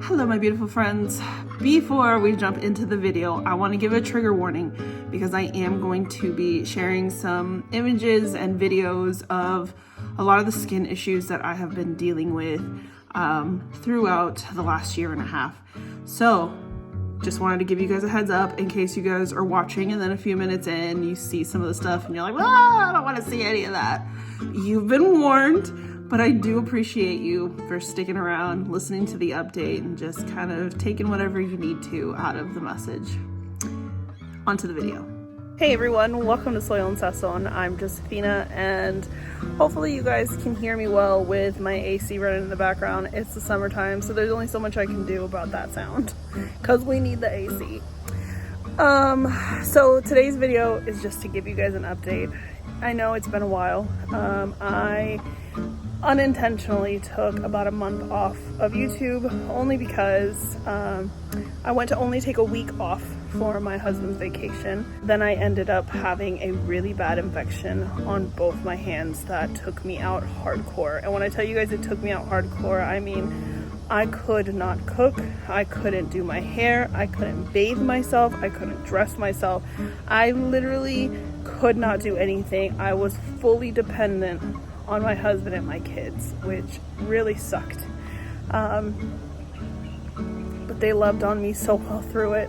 Hello my beautiful friends. Before we jump into the video, I want to give a trigger warning because I am going to be sharing some images and videos of a lot of the skin issues that I have been dealing with throughout the last year and a half. So just wanted to give you guys a heads up in case you guys are watching and then a few minutes in you see some of the stuff and you're like, I don't want to see any of that. You've been warned, but I do appreciate you for sticking around, listening to the update, and just kind of taking whatever you need to out of the message. Onto the video. Hey everyone, welcome to Soil and Sasson. I'm Josephina, and hopefully you guys can hear me well with my AC running in the background. It's the summertime, so there's only so much I can do about that sound because we need the AC. So today's video is just to give you guys an update. I know it's been a while. I unintentionally took about a month off of YouTube only because I went to only take a week off for my husband's vacation. Then I ended up having a really bad infection on both my hands that took me out hardcore. And when I tell you guys it took me out hardcore, I mean I could not cook, I couldn't do my hair, I couldn't bathe myself, I couldn't dress myself. I literally could not do anything. I was fully dependent on my husband and my kids, which really sucked. But they loved on me so well through it.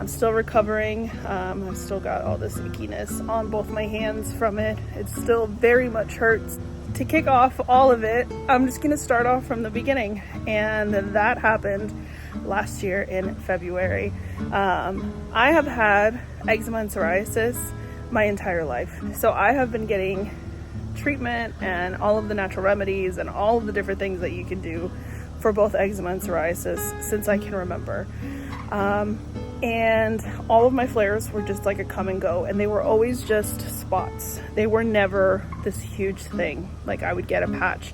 I'm still recovering. I've still got all this ickiness on both my hands from it. It still very much hurts. To kick off all of it, I'm just gonna start off from the beginning. And that happened last year in February. I have had eczema and psoriasis my entire life. So I have been getting treatment and all of the natural remedies and all of the different things that you can do for both eczema and psoriasis since I can remember. And all of my flares were just like a come and go, and they were always just spots. They were never this huge thing. Like I would get a patch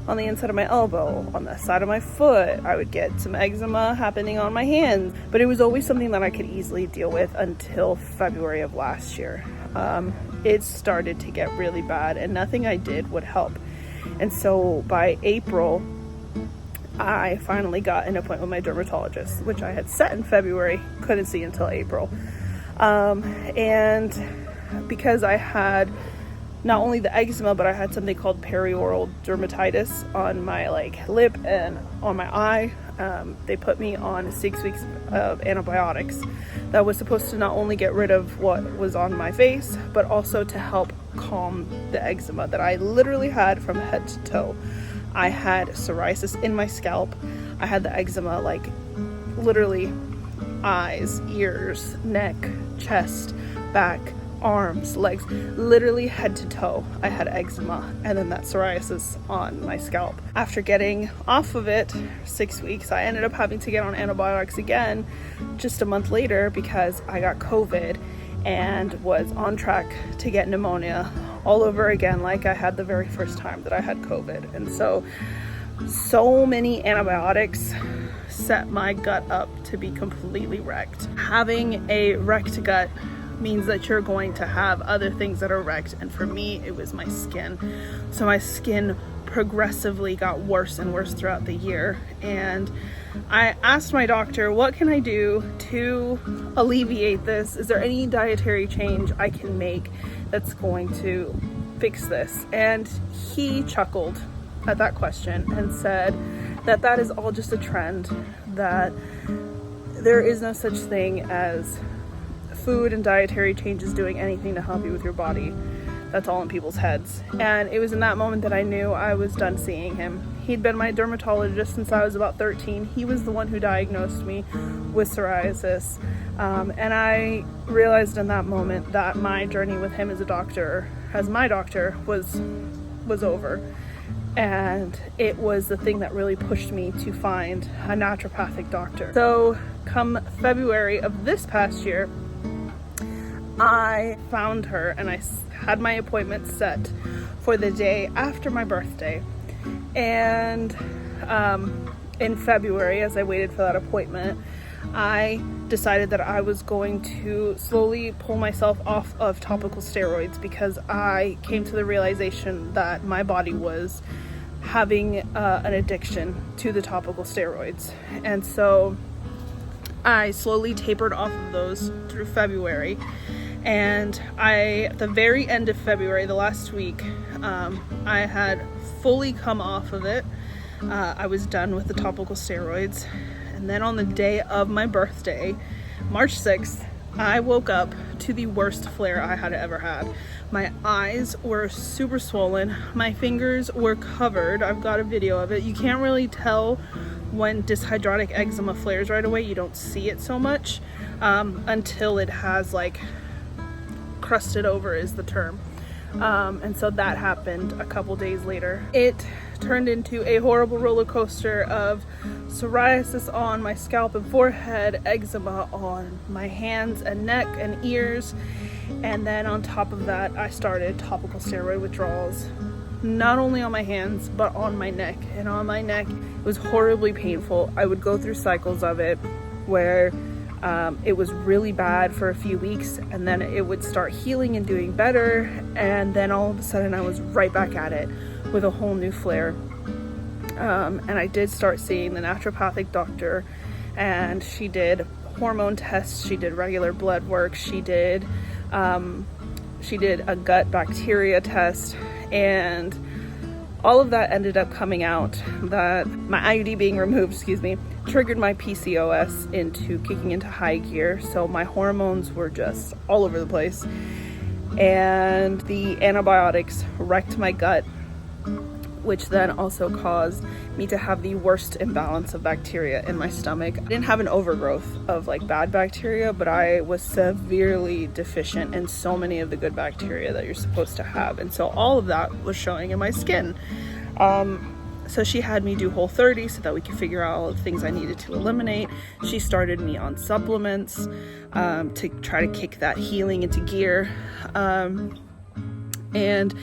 on the inside of my elbow, on the side of my foot. I would get some eczema happening on my hands, but it was always something that I could easily deal with until February of last year. It started to get really bad and nothing I did would help. And so by April, I finally got an appointment with my dermatologist, which I had set in February, couldn't see until April. And because I had not only the eczema, but I had something called perioral dermatitis on my lip and on my eye. They put me on 6 weeks of antibiotics that was supposed to not only get rid of what was on my face, but also to help calm the eczema that I literally had from head to toe. I had psoriasis in my scalp. I had the eczema literally eyes, ears, neck, chest, back, arms, legs, literally head to toe. I had eczema and then that psoriasis on my scalp. After getting off of it 6 weeks, I ended up having to get on antibiotics again just a month later because I got COVID and was on track to get pneumonia all over again like I had the very first time that I had COVID. And so many antibiotics set my gut up to be completely wrecked. Having a wrecked gut means that you're going to have other things that are wrecked, and for me it was my skin. So my skin progressively got worse and worse throughout the year, and I asked my doctor, what can I do to alleviate this? Is there any dietary change I can make that's going to fix this? And he chuckled at that question and said that that is all just a trend, that there is no such thing as food and dietary changes doing anything to help you with your body. That's all in people's heads. And it was in that moment that I knew I was done seeing him. He'd been my dermatologist since I was about 13. He was the one who diagnosed me with psoriasis. And I realized in that moment that my journey with him as my doctor was over. And it was the thing that really pushed me to find a naturopathic doctor. So come February of this past year, I found her and I had my appointment set for the day after my birthday. And in February, as I waited for that appointment, I decided that I was going to slowly pull myself off of topical steroids because I came to the realization that my body was having an addiction to the topical steroids. And so I slowly tapered off of those through February. And at the very end of February, the last week, I had fully come off of it. I was done with the topical steroids. And then on the day of my birthday, March 6th, I woke up to the worst flare I had ever had. My eyes were super swollen. My fingers were covered. I've got a video of it. You can't really tell when dyshydrotic eczema flares right away. You don't see it so much until it has like crusted over is the term. And so that happened a couple days later. It turned into a horrible roller coaster of psoriasis on my scalp and forehead, eczema on my hands and neck and ears, and then on top of that I started topical steroid withdrawals, not only on my hands but on my neck. And on my neck it was horribly painful. I would go through cycles of it where it was really bad for a few weeks, and then it would start healing and doing better, and then all of a sudden I was right back at it with a whole new flare. And I did start seeing the naturopathic doctor, and she did hormone tests, she did regular blood work, she did a gut bacteria test, and all of that ended up coming out that my IUD being removed, triggered my PCOS into kicking into high gear. So my hormones were just all over the place, and the antibiotics wrecked my gut, which then also caused me to have the worst imbalance of bacteria in my stomach. I didn't have an overgrowth of like bad bacteria, but I was severely deficient in so many of the good bacteria that you're supposed to have. And so all of that was showing in my skin. So she had me do Whole30 so that we could figure out all the things I needed to eliminate. She started me on supplements to try to kick that healing into gear. And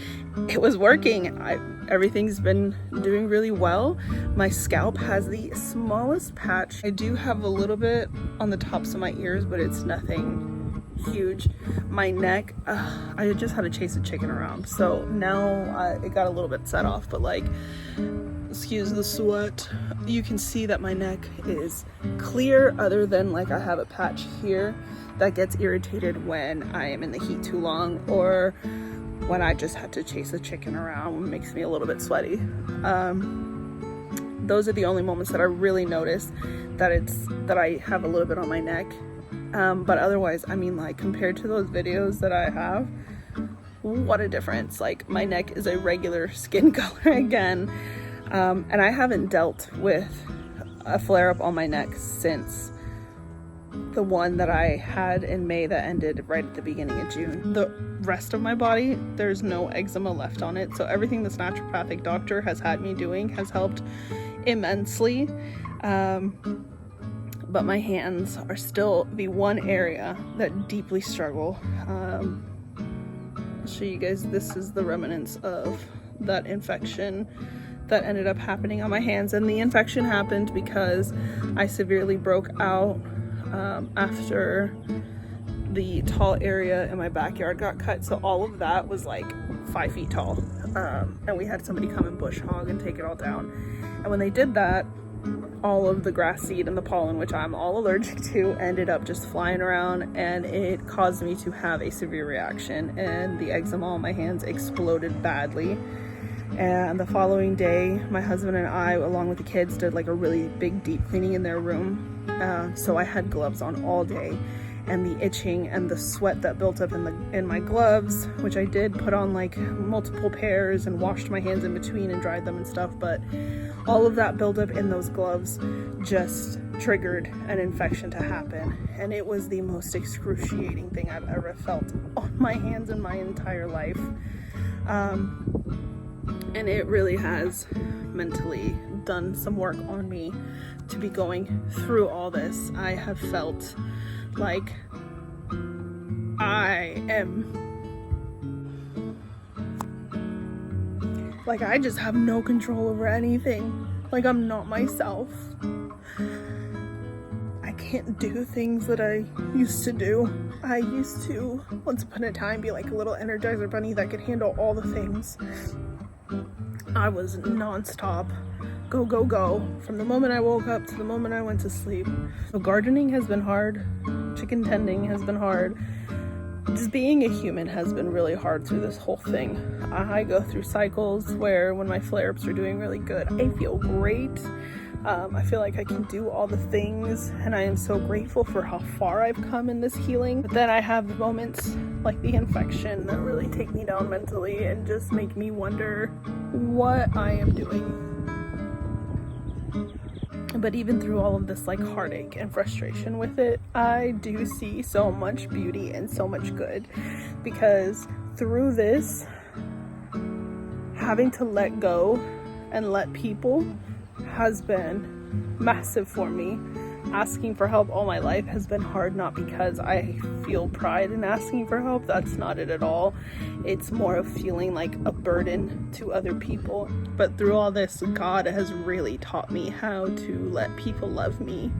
it was working. Everything's been doing really well. My scalp has the smallest patch. I do have a little bit on the tops of my ears, but it's nothing huge. My neck, I just had to chase a chicken around. So now it got a little bit set off, but like, excuse the sweat. You can see that my neck is clear, other than like I have a patch here that gets irritated when I am in the heat too long, or when I just had to chase a chicken around. It makes me a little bit sweaty. Those are the only moments that I really notice that I have a little bit on my neck. But otherwise, I mean, like, compared to those videos that I have, what a difference. Like, my neck is a regular skin color again. And I haven't dealt with a flare-up on my neck since the one that I had in May that ended right at the beginning of June. The rest of my body, there's no eczema left on it. So everything this naturopathic doctor has had me doing has helped immensely. But my hands are still the one area that deeply struggle. I'll show you guys, this is the remnants of that infection that ended up happening on my hands. And the infection happened because I severely broke out after the tall area in my backyard got cut. So all of that was like 5 feet tall, and we had somebody come and bush hog and take it all down. And when they did that, all of the grass seed and the pollen, which I'm all allergic to, ended up just flying around, and it caused me to have a severe reaction, and the eczema on my hands exploded badly. And the following day, my husband and I, along with the kids, did like a really big deep cleaning in their room. So I had gloves on all day, and the itching and the sweat that built up in my gloves, which I did put on like multiple pairs and washed my hands in between and dried them and stuff, but all of that buildup in those gloves just triggered an infection to happen. And it was the most excruciating thing I've ever felt on my hands in my entire life. And it really has mentally done some work on me to be going through all this. I have felt like I just have no control over anything. Like, I'm not myself. I can't do things that I used to do. I used to, once upon a time, be like a little Energizer bunny that could handle all the things. I was nonstop. Go, go, go. From the moment I woke up to the moment I went to sleep. So gardening has been hard. Chicken tending has been hard. Just being a human has been really hard through this whole thing. I go through cycles where when my flare-ups are doing really good, I feel great. I feel like I can do all the things, and I am so grateful for how far I've come in this healing. But then I have the moments like the infection that really take me down mentally and just make me wonder what I am doing. But even through all of this like heartache and frustration with it, I do see so much beauty and so much good, because through this, having to let go and let people has been massive for me. Asking for help all my life has been hard, not because I feel pride in asking for help. That's not it at all. It's more of feeling like a burden to other people. But through all this, God has really taught me how to let people love me.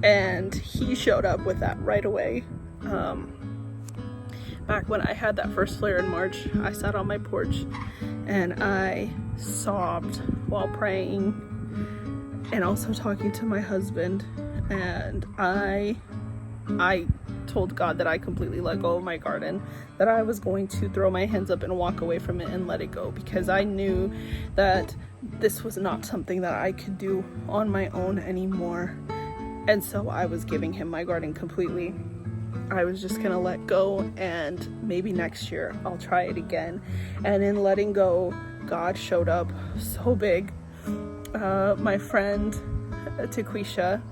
And he showed up with that right away. Back when I had that first flare in March, I sat on my porch and I sobbed while praying and also talking to my husband, and I told God that I completely let go of my garden, that I was going to throw my hands up and walk away from it and let it go, because I knew that this was not something that I could do on my own anymore. And so I was giving him my garden completely. I was just gonna let go, and maybe next year I'll try it again. And in letting go, God showed up so big. My friend Taquisha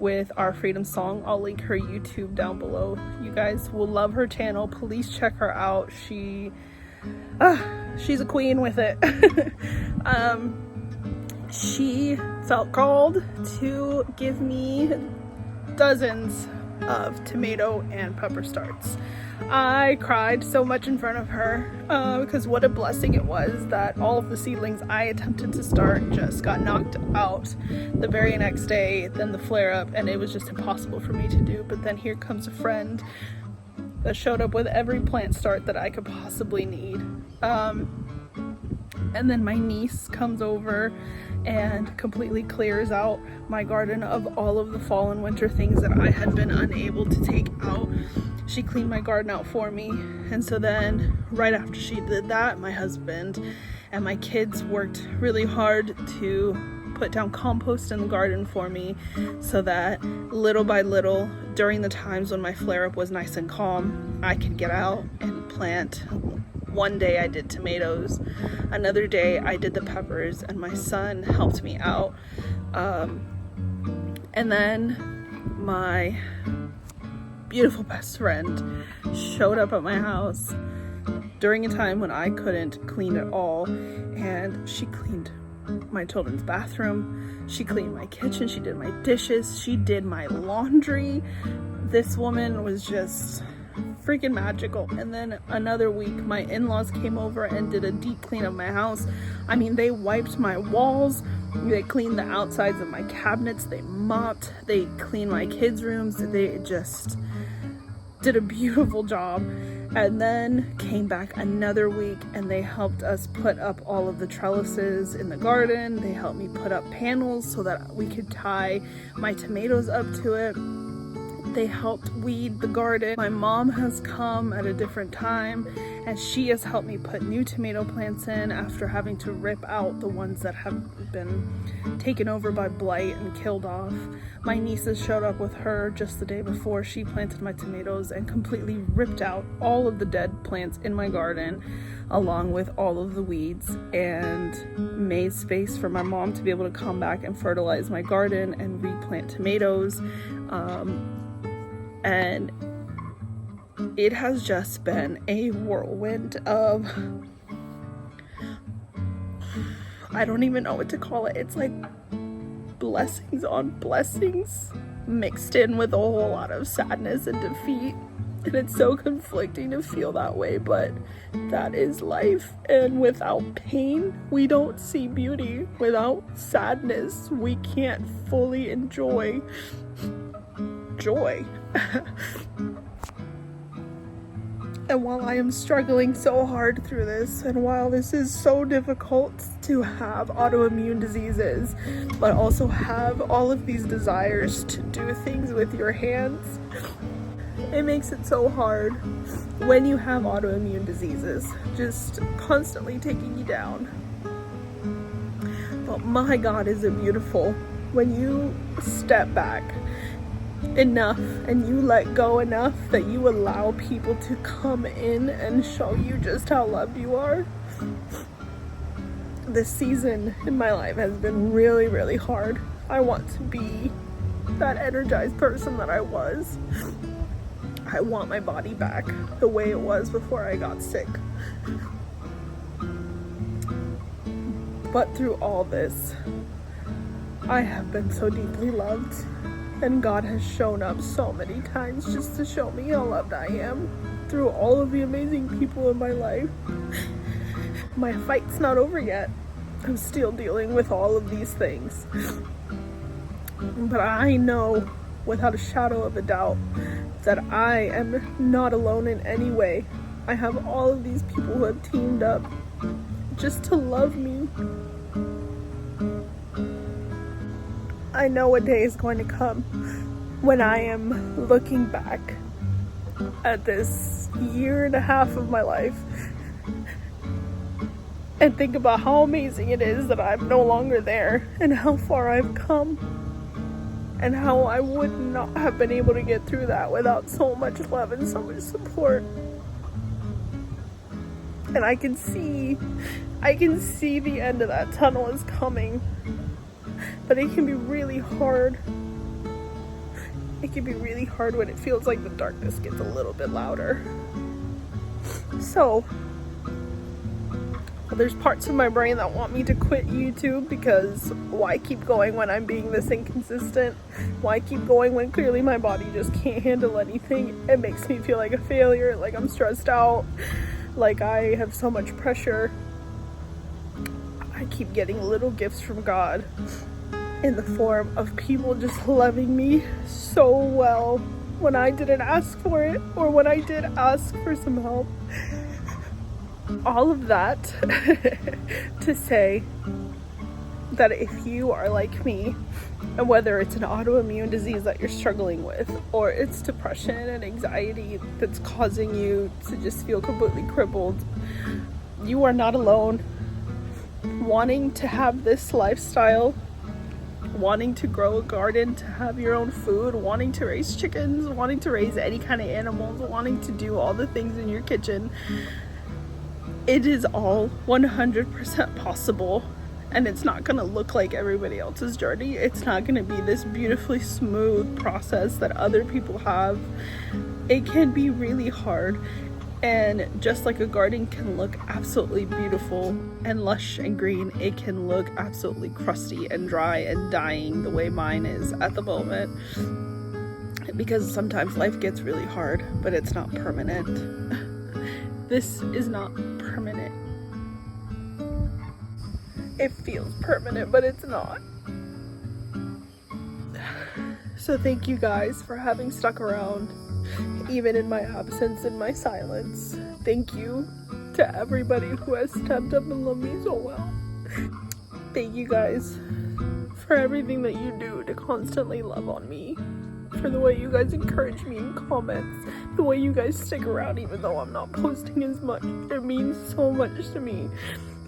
with Our Freedom Song, I'll link her YouTube down below. You guys will love her channel. Please check her out. She's a queen with it. She felt called to give me dozens of tomato and pepper starts. I cried so much in front of her because what a blessing it was that all of the seedlings I attempted to start just got knocked out the very next day, then the flare up, and it was just impossible for me to do. But then here comes a friend that showed up with every plant start that I could possibly need. And then my niece comes over and completely clears out my garden of all of the fall and winter things that I had been unable to take out. She cleaned my garden out for me. And so then right after she did that, my husband and my kids worked really hard to put down compost in the garden for me, so that little by little, during the times when my flare-up was nice and calm, I could get out and plant. One day I did tomatoes, another day I did the peppers, and my son helped me out. And then my beautiful best friend showed up at my house during a time when I couldn't clean at all, and she cleaned my children's bathroom, she cleaned my kitchen, she did my dishes, she did my laundry. This woman was just freaking magical. And then another week my in-laws came over and did a deep clean of my house. I mean, they wiped my walls, they cleaned the outsides of my cabinets, they mopped, they cleaned my kids' rooms, they just did a beautiful job. And then came back another week and they helped us put up all of the trellises in the garden. They helped me put up panels so that we could tie my tomatoes up to it. They helped weed the garden. My mom has come at a different time and she has helped me put new tomato plants in after having to rip out the ones that have been taken over by blight and killed off. My nieces showed up with her just the day before she planted my tomatoes and completely ripped out all of the dead plants in my garden, along with all of the weeds, and made space for my mom to be able to come back and fertilize my garden and replant tomatoes. And it has just been a whirlwind of, I don't even know what to call it. It's like blessings on blessings mixed in with a whole lot of sadness and defeat. And it's so conflicting to feel that way, but that is life. And without pain, we don't see beauty. Without sadness, we can't fully enjoy joy. And while I am struggling so hard through this, and while this is so difficult to have autoimmune diseases, but also have all of these desires to do things with your hands, it makes it so hard when you have autoimmune diseases, just constantly taking you down. But my God, is it beautiful when you step back enough and you let go enough that you allow people to come in and show you just how loved you are. This season in my life has been really, really hard. I want to be that energized person that I was. I want my body back the way it was before I got sick. But through all this, I have been so deeply loved. And God has shown up so many times just to show me how loved I am through all of the amazing people in my life. My fight's not over yet. I'm still dealing with all of these things. But I know without a shadow of a doubt that I am not alone in any way. I have all of these people who have teamed up just to love me. I know a day is going to come when I am looking back at this 1.5 years of my life and think about how amazing it is that I'm no longer there and how far I've come and how I would not have been able to get through that without so much love and so much support. And I can see the end of that tunnel is coming. But it can be really hard. It can be really hard when it feels like the darkness gets a little bit louder. So, there's parts of my brain that want me to quit YouTube because why keep going when I'm being this inconsistent? Why keep going when clearly my body just can't handle anything? It makes me feel like a failure, like I'm stressed out, like I have so much pressure. I keep getting little gifts from God in the form of people just loving me so well when I didn't ask for it or when I did ask for some help. All of that to say that if you are like me, and whether it's an autoimmune disease that you're struggling with or it's depression and anxiety that's causing you to just feel completely crippled, you are not alone. Wanting to have this lifestyle, wanting to grow a garden, to have your own food, wanting to raise chickens, wanting to raise any kind of animals, wanting to do all the things in your kitchen, it is all 100% possible. And it's not going to look like everybody else's journey. It's not going to be this beautifully smooth process that other people have. It can be really hard. And just like a garden can look absolutely beautiful and lush and green, it can look absolutely crusty and dry and dying the way mine is at the moment. Because sometimes life gets really hard, but it's not permanent. This is not permanent. It feels permanent, but it's not. So thank you guys for having stuck around. Even in my absence and my silence. Thank you to everybody who has stepped up and loved me so well. Thank you guys for everything that you do to constantly love on me. For the way you guys encourage me in comments. The way you guys stick around even though I'm not posting as much. It means so much to me.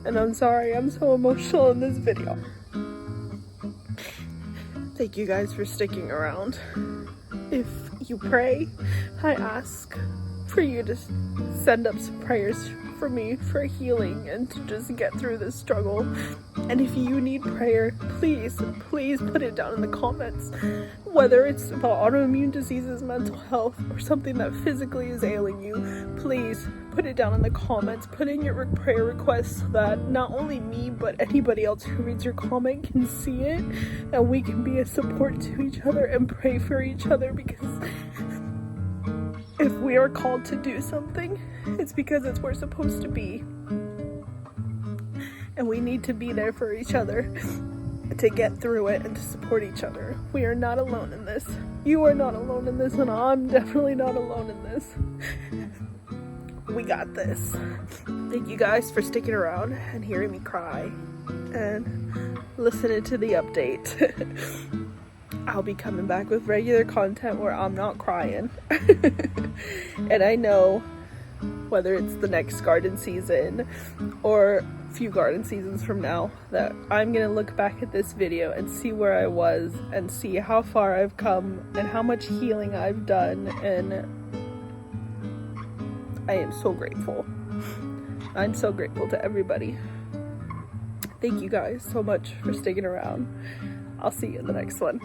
And I'm sorry I'm so emotional in this video. Thank you guys for sticking around. If you pray, I ask for you to send up some prayers for me for healing and to just get through this struggle. And if you need prayer, please put it down in the comments. Whether it's about autoimmune diseases, mental health, or something that physically is ailing you, please put it down in the comments. Put in your prayer requests so that not only me, but anybody else who reads your comment can see it, and we can be a support to each other and pray for each other, because if we are called to do something, it's because it's where we're supposed to be. And we need to be there for each other to get through it and to support each other. We are not alone in this. You are not alone in this, and I'm definitely not alone in this. We got this. Thank you guys for sticking around and hearing me cry and listening to the update. I'll be coming back with regular content where I'm not crying. And I know whether it's the next garden season or a few garden seasons from now that I'm gonna look back at this video and see where I was and see how far I've come and how much healing I've done, and I am so grateful. I'm so grateful to everybody. Thank you guys so much for sticking around. I'll see you in the next one.